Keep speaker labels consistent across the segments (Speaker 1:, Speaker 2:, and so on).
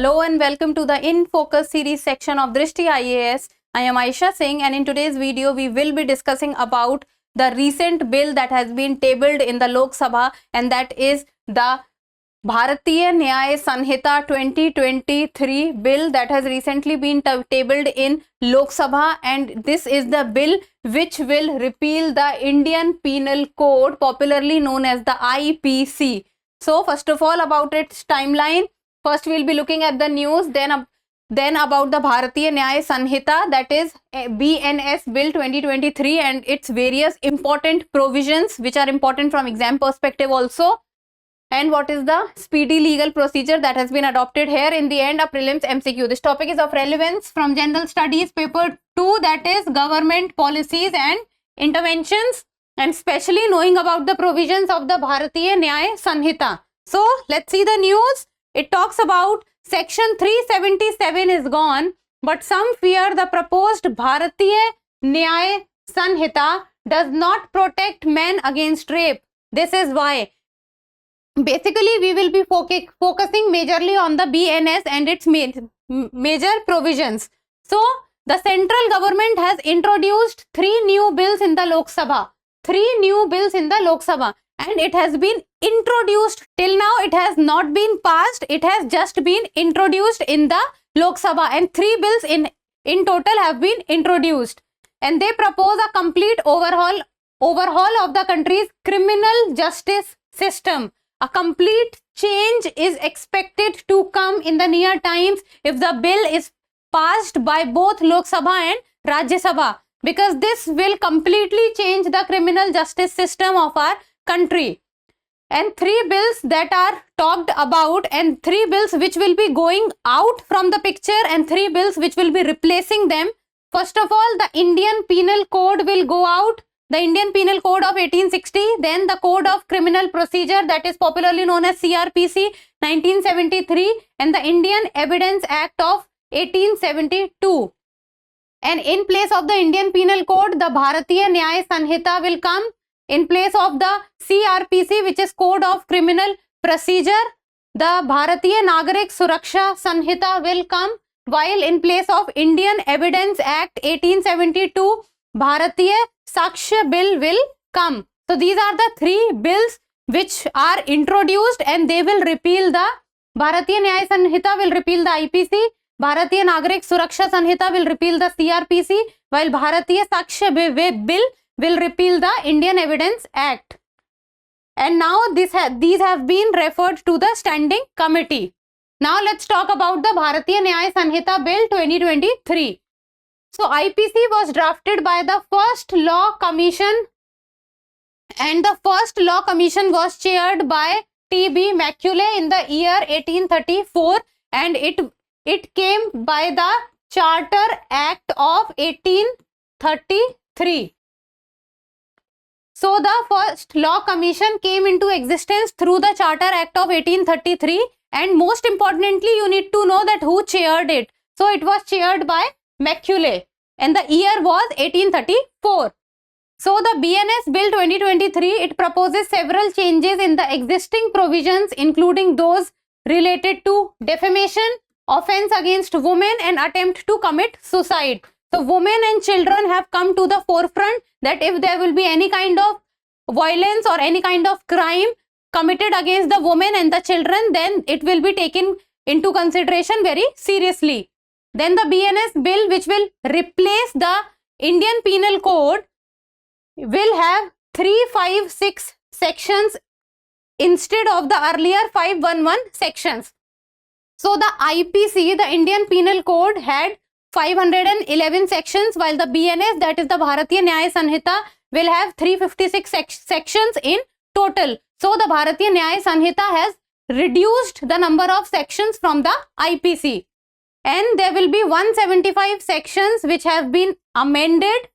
Speaker 1: Hello and welcome to the In Focus series section of Drishti IAS. I am Aisha Singh, and in today's video we will be discussing about the recent bill that has been tabled in the Lok Sabha, and that is the Bharatiya Nyaya Sanhita 2023 bill that has recently been tabled in Lok Sabha, and this is the bill which will repeal the Indian Penal Code, popularly known as the IPC. So first of all, about its timeline. First, we'll be looking at the news, then about the Bharatiya Nyaya Sanhita, that is BNS Bill 2023, and its various important provisions which are important from exam perspective also, and what is the speedy legal procedure that has been adopted here. In the end, a prelims MCQ. This topic is of relevance from General Studies paper 2, that is government policies and interventions, and especially knowing about the provisions of the Bharatiya Nyaya Sanhita. So let's see the news. It talks about section 377 is gone, but some fear the proposed Bharatiya Nyaya Sanhita does not protect men against rape. This is why. Basically, we will be focusing majorly on the BNS and its major provisions. So, the central government has introduced 3 new bills in the Lok Sabha. 3 new bills in the Lok Sabha. And it has been introduced. Till now it has not been passed. It has just been introduced in the Lok Sabha, and 3 bills in total have been introduced, and they propose a complete overhaul of the country's criminal justice system. A complete change is expected to come in the near times if the bill is passed by both Lok Sabha and Rajya Sabha, because this will completely change the criminal justice system of our country. And 3 bills that are talked about, and 3 bills which will be going out from the picture, and 3 bills which will be replacing them. First of all, the Indian Penal Code will go out, the Indian Penal Code of 1860, then the Code of Criminal Procedure, that is popularly known as CRPC 1973, and the Indian Evidence Act of 1872. And in place of the Indian Penal Code, the Bharatiya Nyaya Sanhita will come. In place of the CRPC, which is Code of Criminal Procedure, the Bharatiya Nagarik Suraksha Sanhita will come, while in place of Indian Evidence Act 1872, Bharatiya Sakshya Bill will come. So these are the 3 bills which are introduced, and they will repeal the Bharatiya Nyaya Sanhita will repeal the IPC, Bharatiya Nagarik Suraksha Sanhita will repeal the CRPC, while Bharatiya Sakshya Bill will repeal the Indian Evidence Act. And now these have been referred to the standing committee. Now let's talk about the Bharatiya Nyaya Sanhita Bill 2023. So IPC was drafted by the First Law Commission, and the First Law Commission was chaired by T.B. Macaulay in the year 1834, and it came by the Charter Act of 1833. So the First Law Commission came into existence through the Charter Act of 1833, and most importantly, you need to know that who chaired it. So it was chaired by Macaulay, and the year was 1834. So the BNS Bill 2023, it proposes several changes in the existing provisions, including those related to defamation, offense against women, and attempt to commit suicide. So women and children have come to the forefront, that if there will be any kind of violence or any kind of crime committed against the women and the children, then it will be taken into consideration very seriously. Then the BNS bill, which will replace the Indian Penal Code, will have 356 sections instead of the earlier 511 sections. So the IPC, the Indian Penal Code, had 511 sections, while the BNS, that is the Bharatiya Nyaya Sanhita, will have 356 sections in total. So the Bharatiya Nyaya Sanhita has reduced the number of sections from the IPC, and there will be 175 sections which have been amended,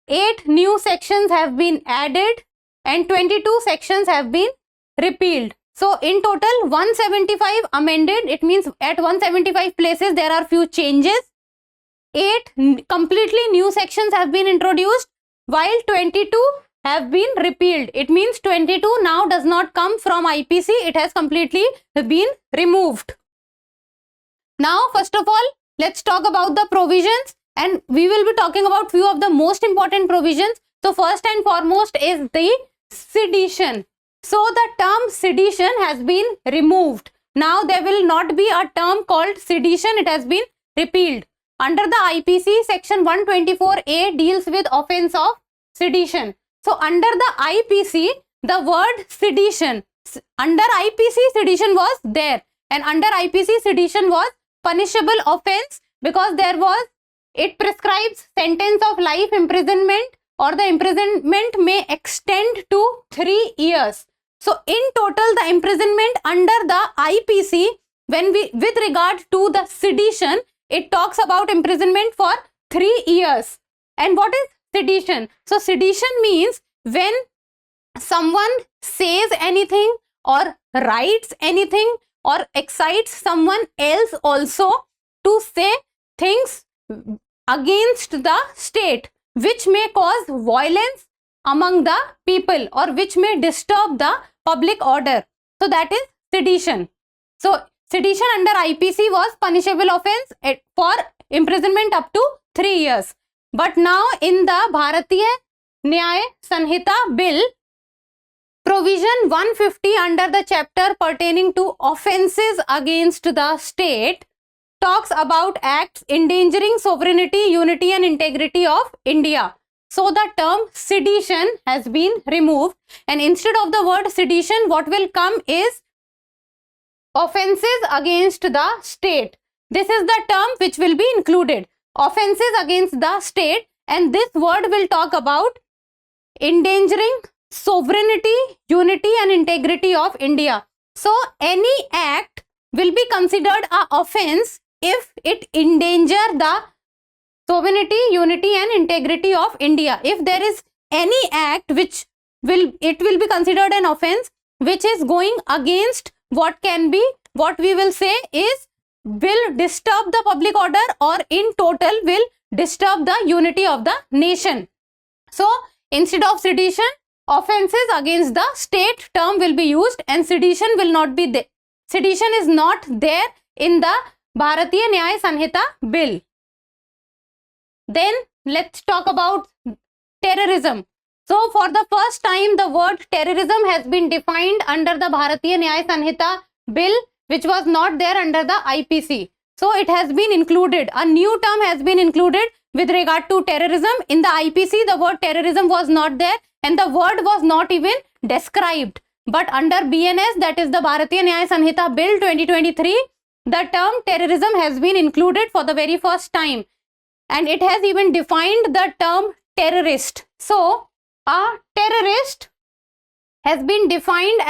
Speaker 1: 8 new sections have been added, and 22 sections have been repealed. So in total 175 amended. It means at 175 places there are few changes. 8 completely new sections have been introduced, while 22 have been repealed. It means 22 now does not come from IPC. It has completely been removed. Now, first of all, let's talk about the provisions, and we will be talking about few of the most important provisions. So, first and foremost is the sedition. So, the term sedition has been removed. Now, there will not be a term called sedition. It has been repealed. Under the IPC, section 124A deals with offense of sedition. So, under the IPC, the word sedition, under IPC sedition was there, and under IPC sedition was punishable offense, because it prescribes sentence of life imprisonment, or the imprisonment may extend to 3 years. So, in total, the imprisonment under the IPC, with regard to the sedition, it talks about imprisonment for 3 years. And what is sedition? So, sedition means when someone says anything or writes anything or excites someone else also to say things against the state which may cause violence among the people or which may disturb the public order. So, that is sedition. So, sedition under IPC was punishable offense for imprisonment up to 3 years. But now in the Bharatiya Nyaya Sanhita Bill, provision 150 under the chapter pertaining to offences against the state talks about acts endangering sovereignty, unity and integrity of India. So, the term sedition has been removed, and instead of the word sedition, what will come is offences against the state. This is the term which will be included. Offences against the state, and this word will talk about endangering sovereignty, unity and integrity of India. So, any act will be considered an offense if it endanger the sovereignty, unity and integrity of India. If there is any act which will be considered an offense which is going against what we will say is will disturb the public order, or in total will disturb the unity of the nation. So, instead of sedition, offences against the state term will be used, and sedition will not be there. Sedition is not there in the Bharatiya Nyaya Sanhita Bill. Then let's talk about terrorism. So, for the first time, the word terrorism has been defined under the Bharatiya Nyaya Sanhita Bill, which was not there under the IPC. So, it has been included. A new term has been included with regard to terrorism. In the IPC, the word terrorism was not there, and the word was not even described. But under BNS, that is the Bharatiya Nyaya Sanhita Bill 2023, the term terrorism has been included for the very first time, and it has even defined the term terrorist. So, a terrorist has been defined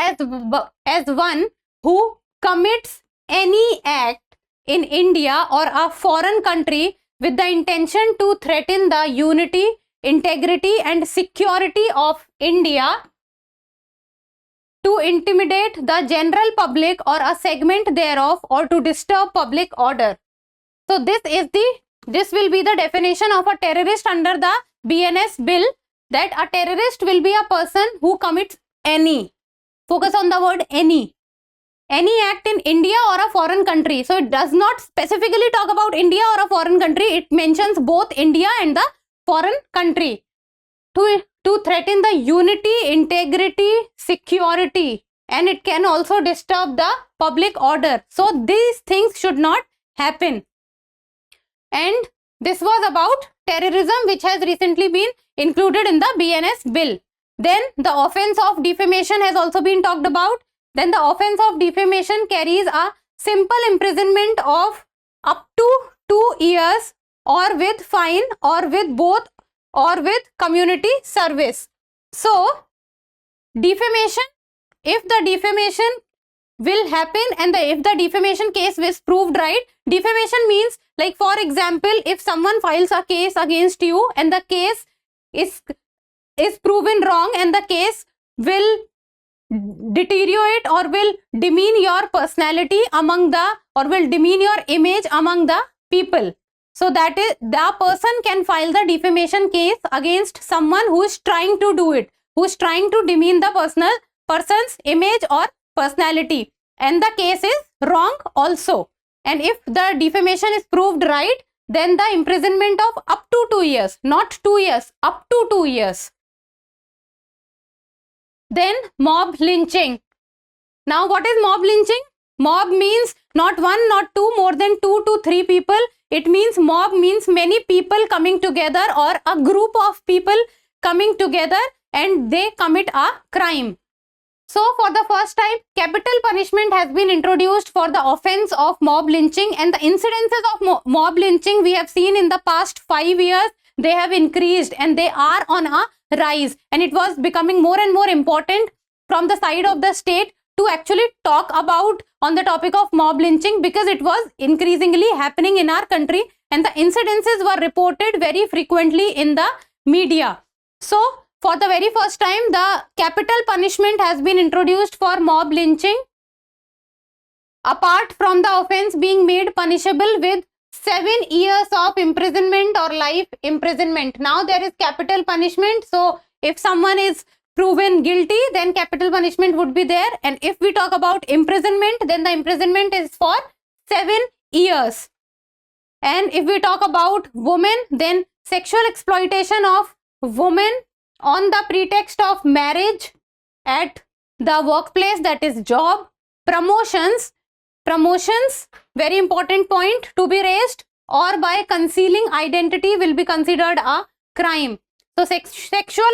Speaker 1: as one who commits any act in India or a foreign country with the intention to threaten the unity, integrity and security of India, to intimidate the general public or a segment thereof, or to disturb public order. So, this will be the definition of a terrorist under the BNS bill, that a terrorist will be a person who commits any, focus on the word any act in India or a foreign country. So, it does not specifically talk about India or a foreign country. It mentions both India and the foreign country, to threaten the unity, integrity, security, and it can also disturb the public order. So, these things should not happen. And this was about terrorism, which has recently been included in the BNS bill. Then the offense of defamation has also been talked about. Then the offense of defamation carries a simple imprisonment of up to 2 years, or with fine, or with both, or with community service. So, defamation, if the defamation will happen and if the defamation case is proved right, defamation means, like for example, if someone files a case against you and the case is proven wrong, and the case will deteriorate or will demean your personality or will demean your image among the people. So, that is, the person can file the defamation case against someone who is trying to do it, who is trying to demean the person's image or personality, and the case is wrong also. and if the defamation is proved right, then the imprisonment of up to 2 years, not 2 years, up to 2 years. Then mob lynching. Now what is mob lynching? Mob means not one, not two, more than 2 to 3 people. It means mob means many people coming together, or a group of people coming together and they commit a crime. So for the first time, capital punishment has been introduced for the offense of mob lynching, and the incidences of mob lynching we have seen in the past 5 years, they have increased and they are on a rise, and it was becoming more and more important from the side of the state to actually talk about on the topic of mob lynching, because it was increasingly happening in our country and the incidences were reported very frequently in the media. So for the very first time, the capital punishment has been introduced for mob lynching, apart from the offense being made punishable with 7 years of imprisonment or life imprisonment. Now there is capital punishment. So if someone is proven guilty, then capital punishment would be there. And if we talk about imprisonment, then the imprisonment is for 7 years. And if we talk about women, then sexual exploitation of women on the pretext of marriage at the workplace, that is job, promotions, very important point to be raised, or by concealing identity will be considered a crime. So sexual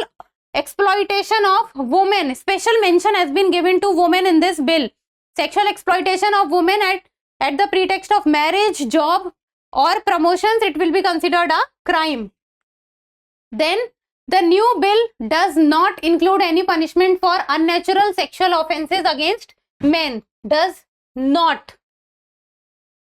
Speaker 1: exploitation of women, special mention has been given to women in this bill. Sexual exploitation of women at the pretext of marriage, job or promotions, it will be considered a crime. Then the new bill does not include any punishment for unnatural sexual offenses against men. Does not.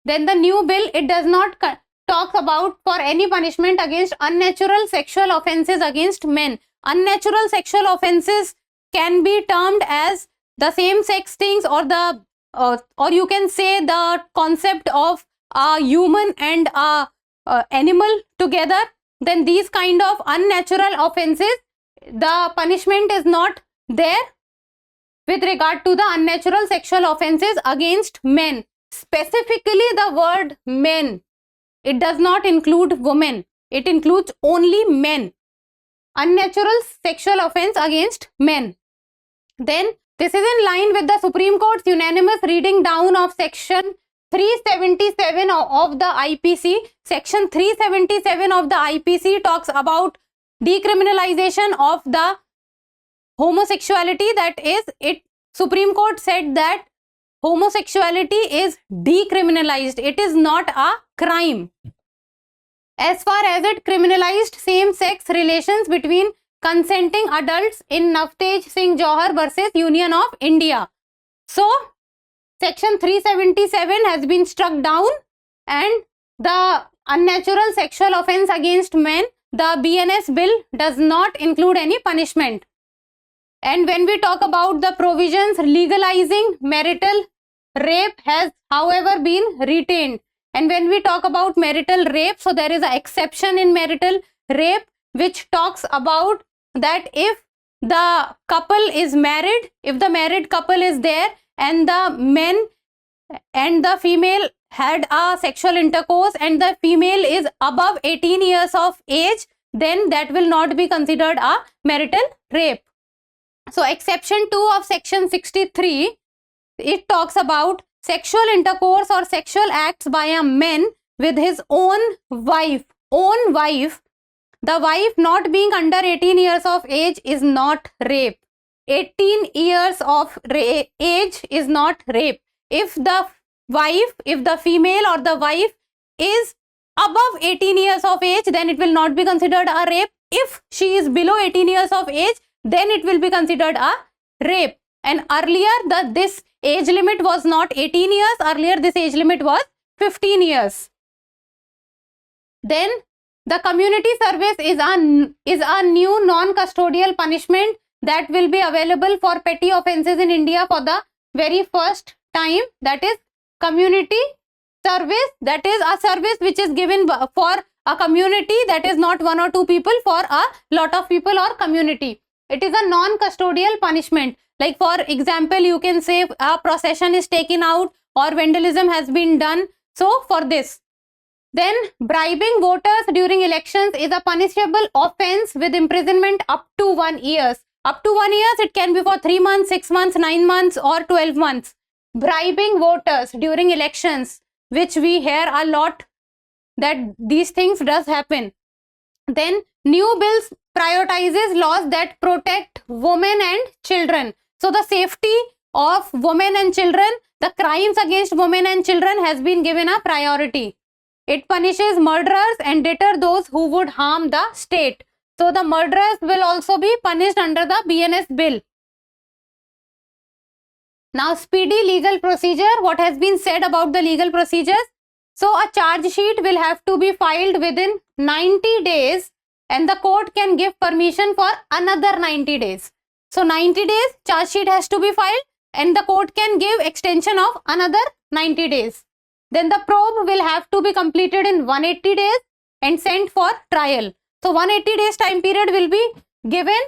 Speaker 1: Then the new bill, it does not talk about for any punishment against unnatural sexual offenses against men. Unnatural sexual offenses can be termed as the same sex things, or the or you can say the concept of a human and a animal together. Then these kind of unnatural offenses, the punishment is not there with regard to the unnatural sexual offenses against men. Specifically the word men. It does not include women. It includes only men. Unnatural sexual offense against men. Then this is in line with the Supreme Court's unanimous reading down of section 377 of the IPC. Section 377 of the IPC talks about decriminalization of the homosexuality. That is, Supreme Court said that homosexuality is decriminalized. It is not a crime. As far as it criminalized same-sex relations between consenting adults in Navtej Singh Johar versus Union of India. So section 377 has been struck down, and the unnatural sexual offense against men, the BNS bill does not include any punishment. And when we talk about the provisions legalizing marital rape has however been retained. And when we talk about marital rape, so there is an exception in marital rape which talks about that if the couple is married, if the married couple is there and the men and the female had a sexual intercourse and the female is above 18 years of age, then that will not be considered a marital rape. So exception 2 of section 63, it talks about sexual intercourse or sexual acts by a man with his own wife. The wife not being under 18 years of age is not rape. 18 years of age is not rape. If the female or the wife is above 18 years of age, then it will not be considered a rape. If she is below 18 years of age, then it will be considered a rape. And earlier this age limit was not 18 years. Earlier this age limit was 15 years. Then the community service is a new non-custodial punishment that will be available for petty offences in India for the very first time. That is community service. That is a service which is given for a community, that is not 1 or 2 people, for a lot of people or community. It is a non-custodial punishment. Like for example, you can say a procession is taken out or vandalism has been done. So for this. Then bribing voters during elections is a punishable offense with imprisonment up to 1 year. Up to 1 year, it can be for 3 months, 6 months, 9 months or 12 months. Bribing voters during elections, which we hear a lot that these things does happen. Then new bills prioritizes laws that protect women and children. So the safety of women and children, the crimes against women and children has been given a priority. It punishes murderers and deter those who would harm the state. So the murderers will also be punished under the BNS bill. Now speedy legal procedure, what has been said about the legal procedures? So a charge sheet will have to be filed within 90 days and the court can give permission for another 90 days. So 90 days charge sheet has to be filed and the court can give extension of another 90 days. Then the probe will have to be completed in 180 days and sent for trial. So 180 days time period will be given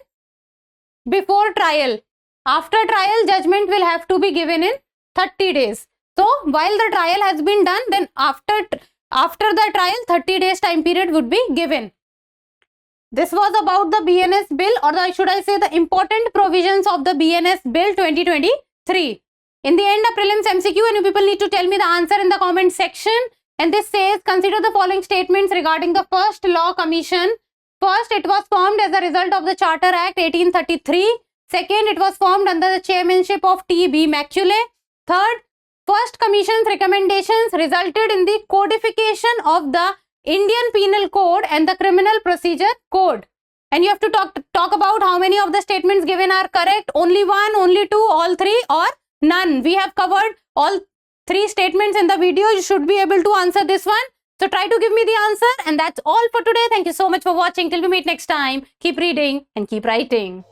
Speaker 1: before trial. After trial, judgment will have to be given in 30 days. So while the trial has been done, then after the trial, 30 days time period would be given. This was about the BNS bill, or should I say the important provisions of the BNS bill 2023. In the end of prelims MCQ, and you people need to tell me the answer in the comment section. And this says, consider the following statements regarding the first law commission. First, it was formed as a result of the Charter Act 1833. Second, it was formed under the chairmanship of T.B. Macaulay. Third, first commission's recommendations resulted in the codification of the Indian Penal Code and the Criminal Procedure Code. And you have to talk about how many of the statements given are correct. Only one, only two, all three, or none. We have covered all three statements in the video. You should be able to answer this one. So try to give me the answer. And that's all for today. Thank you so much for watching. Till we meet next time. Keep reading and keep writing.